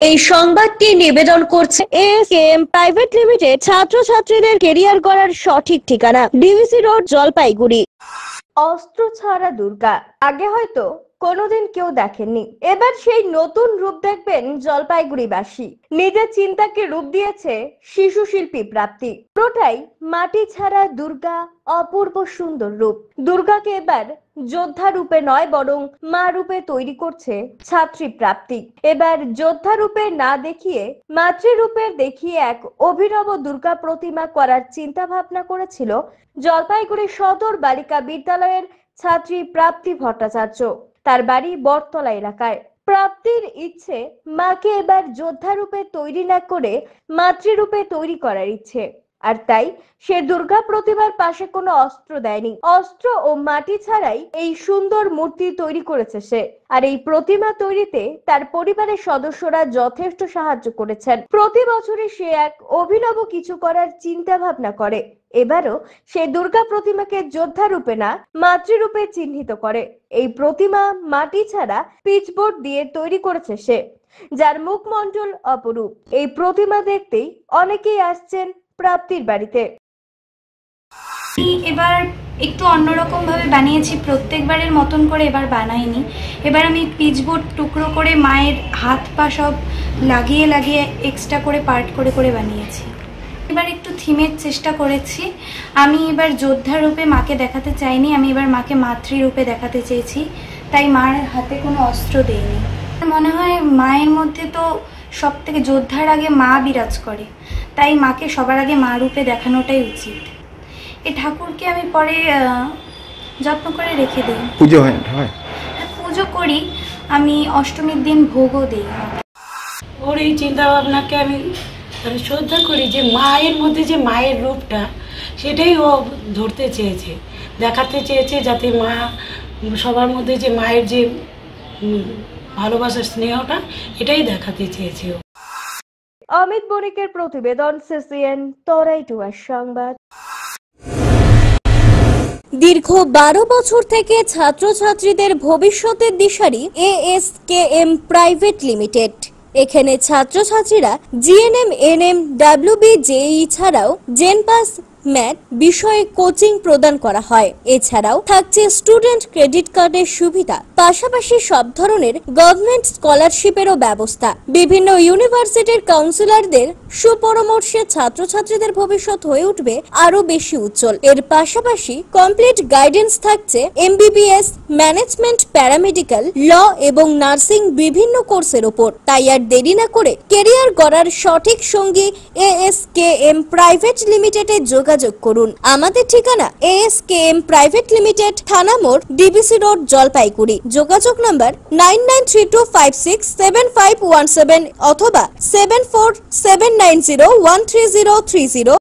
এই সংবাদটি নিবেদন করছে এএসকেএম প্রাইভেট লিমিটেড, ছাত্রছাত্রীদের কেরিয়ার গড়ার সঠিক ঠিকানা, ডিভিসি রোড, জলপাইগুড়ি। অস্ত্র ছাড়া দুর্গা আগে হয়তো কোনোদিন কেউ দেখেননি, এবার সেই নতুন রূপ দেখবেন জলপাইগুড়িবাসী। নিজের চিন্তাকে রূপ দিয়েছে শিশু শিল্পী প্রাপ্তি। পুরোটাই মাটি ছাড়া দুর্গা, অপূর্ব সুন্দর রূপ। দুর্গাকে এবার যোদ্ধা রূপে নয় বরং মা রূপে তৈরি করছে ছাত্রী প্রাপ্তি। এবার যোদ্ধা রূপে না দেখিয়ে মাতৃরূপের দেখিয়ে এক অভিনব দুর্গা প্রতিমা করার চিন্তা ভাবনা করেছিল জলপাইগুড়ি সদর বালিকা বিদ্যালয়ের ছাত্রী প্রাপ্তি ভট্টাচার্য। তার বাড়ি বটতলা এলাকায়। প্রাপ্তির ইচ্ছে মাকে এবার যোদ্ধা রূপে তৈরি না করে মাতৃরূপে তৈরি করার ইচ্ছে, আর তাই সে দুর্গা প্রতিমার পাশে কোনো অস্ত্র দেয়নি। অস্ত্র ও মাটি ছাড়াই এই সুন্দর মূর্তি তৈরি করেছে সে। আর এই প্রতিমা তৈরিতে তার পরিবারের সদস্যরা যথেষ্ট সাহায্য করেছেন। প্রতি বছরই সে এক অভিনব কিছু করার চিন্তা ভাবনা করে। এবারও সে দুর্গা প্রতিমাকে যোদ্ধা রূপে না মাতৃরূপে চিহ্নিত করে। এই প্রতিমা মাটি ছাড়া পিচবোর্ড দিয়ে তৈরি করেছে সে, যার মুখমণ্ডল অপরূপ। এই প্রতিমা দেখতেই অনেকেই আসছেন প্রাপ্তির বাড়িতে। এবার একটু অন্যরকম ভাবে বানিয়েছি, প্রত্যেকবারের মতন করে এবার বানাইনি। এবার আমি পিচবোর্ড টুকরো করে মায়ের হাত পা সব লাগিয়ে লাগিয়ে এক্সট্রা করে পার্ট করে করে বানিয়েছি। এবার একটু থিমের চেষ্টা করেছি। আমি এবার যোদ্ধা রূপে মাকে দেখাতে চাইনি, আমি এবার মাকে মাতৃরূপে দেখাতে চেয়েছি, তাই মার হাতে কোনো অস্ত্র দেইনি। মনে হয় মায়ের মধ্যে তো সব থেকে যোদ্ধার আগে মা বিরাজ করে, তাই মাকে সবার আগে মা রূপে দেখানোটাই উচিত। এই ঠাকুরকে আমি পরে যত্ন করে রেখে দিই। পুজো হয়? পুজো করি, আমি অষ্টমীর দিন ভোগও দিই। ওর এই চিন্তা ভাবনাকে আমি শ্রদ্ধা করি যে মায়ের মধ্যে যে মায়ের রূপটা, সেটাই ও ধরতে চেয়েছে, দেখাতে চেয়েছে, যাতে মা সবার মধ্যে যে মায়ের যে ভালোবাসার স্নেহটা, এটাই দেখাতে চেয়েছে ও। অমিত বণিকের প্রতিবেদন, সিসিএন তরাইটুয়ার সংবাদ। দীর্ঘ 12 বছর থেকে ছাত্রছাত্রীদের ভবিষ্যতের দিশারি এএসকেএম প্রাইভেট লিমিটেড। এখানে ছাত্রছাত্রীরা জিএনএম, এনএম, ডাব্লিউবি, জেই ছাড়াও জেনপাস, ম্যাথ বিষয়ে কোচিং প্রদান করা হয়। এছাড়াও থাকছে স্টুডেন্ট ক্রেডিট কার্ডের সুবিধা, পাশাপাশি সব ধরনের গভর্নমেন্ট স্কলারশিপেরও ব্যবস্থা। বিভিন্ন ইউনিভার্সিটির কাউন্সিলরদের সুপরামর্শে ছাত্রছাত্রীদের ভবিষ্যৎ হয়ে উঠবে আরো বেশি উজ্জ্বল। এর পাশাপাশি কমপ্লিট গাইডেন্স থাকছে এমবিবিএস, ম্যানেজমেন্ট, প্যারামেডিক্যাল, ল এবং নার্সিং বিভিন্ন কোর্সের উপর। তাই আর দেরি না করে কেরিয়ার গড়ার সঠিক সঙ্গী এএসকেএম প্রাইভেট লিমিটেডে যোগাযোগ করুন। আমাদের ঠিকানা এএসকেএম প্রাইভেট লিমিটেড, থানা মোড়, ডিবিসি রোড, জলপাইগুড়ি। যোগাযোগ নাম্বার 9932567517 অথবা 7479013030।